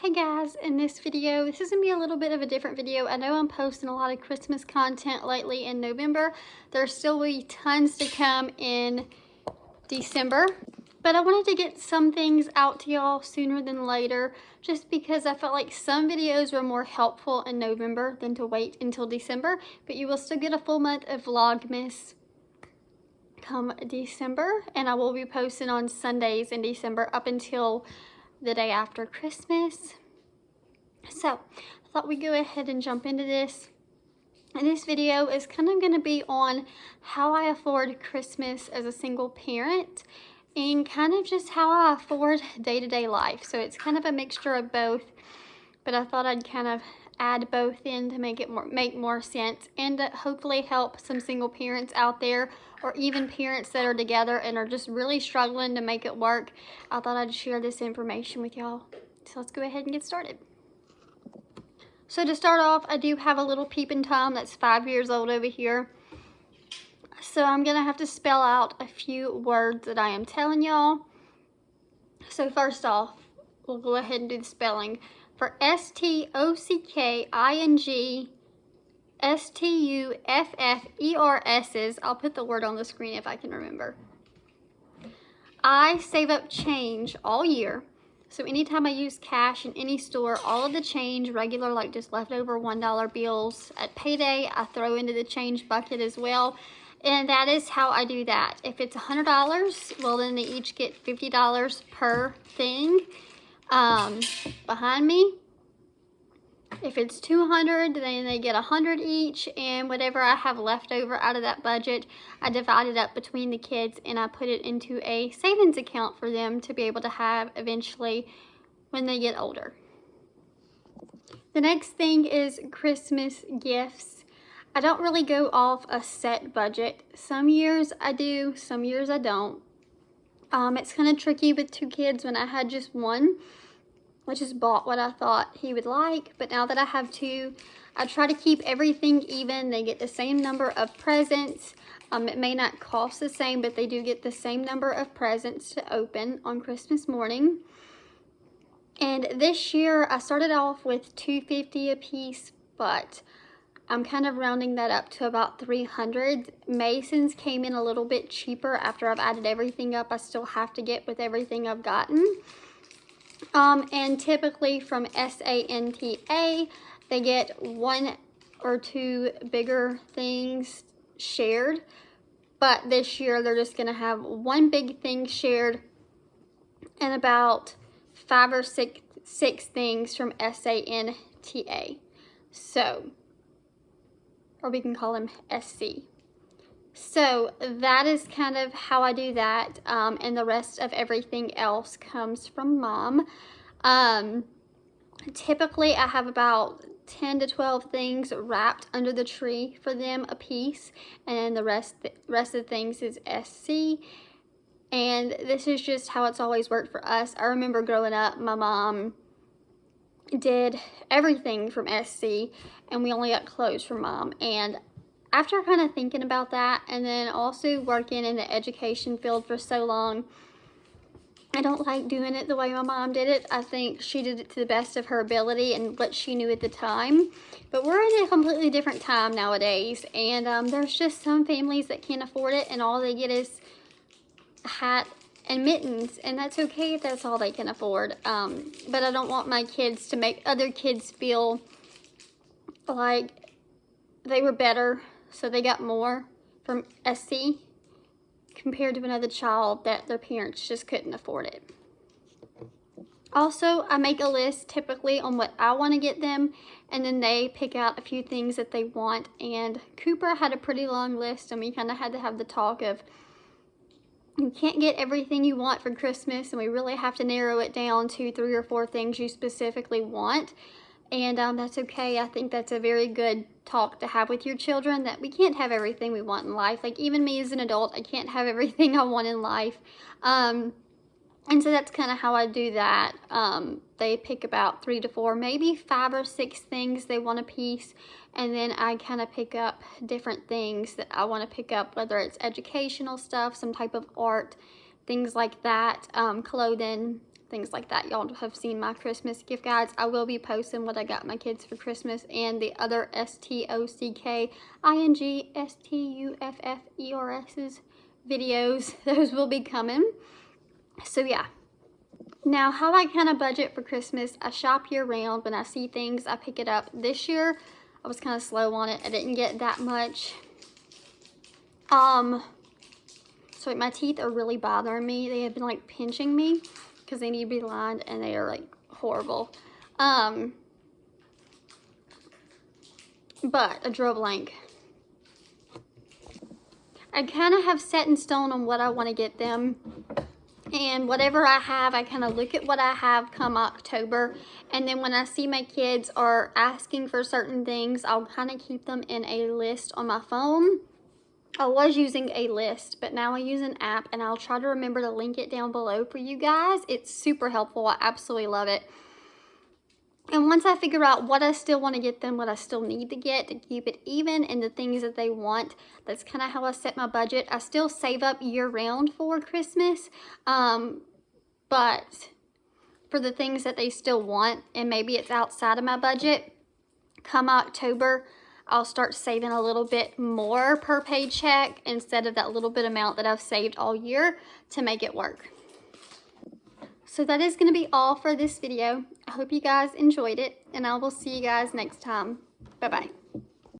Hey guys, in this video, this is going to be a little bit of a different video. I know I'm posting a lot of Christmas content lately in November. There's still will be tons to come in December. But I wanted to get some things out to y'all sooner than later, just because I felt like some videos were more helpful in November than to wait until December. But you will still get a full month of Vlogmas come December, and I will be posting on Sundays in December up until the day after Christmas. So I thought we'd go ahead and jump into this. And this video is kind of going to be on how I afford Christmas as a single parent and kind of just how I afford day-to-day life. So it's kind of a mixture of both, but I thought I'd kind of add both in to make more sense and to hopefully help some single parents out there, or even parents that are together and are just really struggling to make it work. I thought I'd share this information with y'all. So let's go ahead and get started. So to start off, I do have a little peeping Tom that's 5 years old over here. So I'm gonna have to spell out a few words that I am telling y'all. So first off, we'll go ahead and do the spelling. For STOCKING STUFFERS's, I'll put the word on the screen if I can remember. I save up change all year. So anytime I use cash in any store, all of the change, regular like just leftover $1 bills at payday, I throw into the change bucket as well. And that is how I do that. If it's $100, well then they each get $50 per thing behind me. If it's 200, then they get 100 each, and whatever I have left over out of that budget, I divide it up between the kids and I put it into a savings account for them to be able to have eventually when they get older. The next thing is Christmas gifts. I don't really go off a set budget. Some years I do, some years I don't. It's kind of tricky with 2 kids. When I had just one, I just bought what I thought he would like, but now that I have 2, I try to keep everything even. They get the same number of presents. It may not cost the same, but they do get the same number of presents to open on Christmas morning. And this year, I started off with $250 a piece, but I'm kind of rounding that up to about $300. Mason's came in a little bit cheaper after I've added everything up. I still have to get with everything I've gotten. And typically from SANTA, they get 1 or 2 bigger things shared. But this year, they're just going to have 1 big thing shared and about 5 or 6 things from SANTA. So, or we can call them SC. So that is kind of how I do that, and the rest of everything else comes from Mom. Typically I have about 10 to 12 things wrapped under the tree for them a piece, and then the rest of the things is SC. And this is just how it's always worked for us. I remember growing up, my mom did everything from SC, and we only got clothes from Mom. And after kind of thinking about that, and then also working in the education field for so long, I don't like doing it the way my mom did it. I think she did it to the best of her ability and what she knew at the time. But we're in a completely different time nowadays, and there's just some families that can't afford it, and all they get is a hat and mittens, and that's okay if that's all they can afford. But I don't want my kids to make other kids feel like they were better, so they got more from SC compared to another child that their parents just couldn't afford it. Also, I make a list typically on what I want to get them, and then they pick out a few things that they want. And Cooper had a pretty long list, and we kind of had to have the talk of, you can't get everything you want for Christmas, and we really have to narrow it down to 3 or 4 things you specifically want. And that's okay. I think that's a very good talk to have with your children, that we can't have everything we want in life. Like, even me as an adult, I can't have everything I want in life. And so that's kind of how I do that. They pick about 3 to 4, maybe 5 or 6 things they want a piece. And then I kind of pick up different things that I want to pick up, whether it's educational stuff, some type of art, things like that, clothing, things like that. Y'all have seen my Christmas gift guides. I will be posting what I got my kids for Christmas and the other STOCKINGSTUFFERS's videos. Those will be coming. So yeah. Now, how I kind of budget for Christmas, I shop year round. When I see things, I pick it up. This year, I was kind of slow on it. I didn't get that much. So like, my teeth are really bothering me. They have been like pinching me because they need to be lined and they are like horrible. But I drew a blank. I kind of have set in stone on what I want to get them. And whatever I have, I kind of look at what I have come October. And then when I see my kids are asking for certain things, I'll kind of keep them in a list on my phone. I was using a list, but now I use an app, and I'll try to remember to link it down below for you guys. It's super helpful. I absolutely love it. And once I figure out what I still want to get them, what I still need to get to keep it even, and the things that they want, that's kind of how I set my budget. I still save up year round for Christmas, but for the things that they still want, and maybe it's outside of my budget, come October, I'll start saving a little bit more per paycheck instead of that little bit amount that I've saved all year to make it work. So that is going to be all for this video. I hope you guys enjoyed it, and I will see you guys next time. Bye-bye.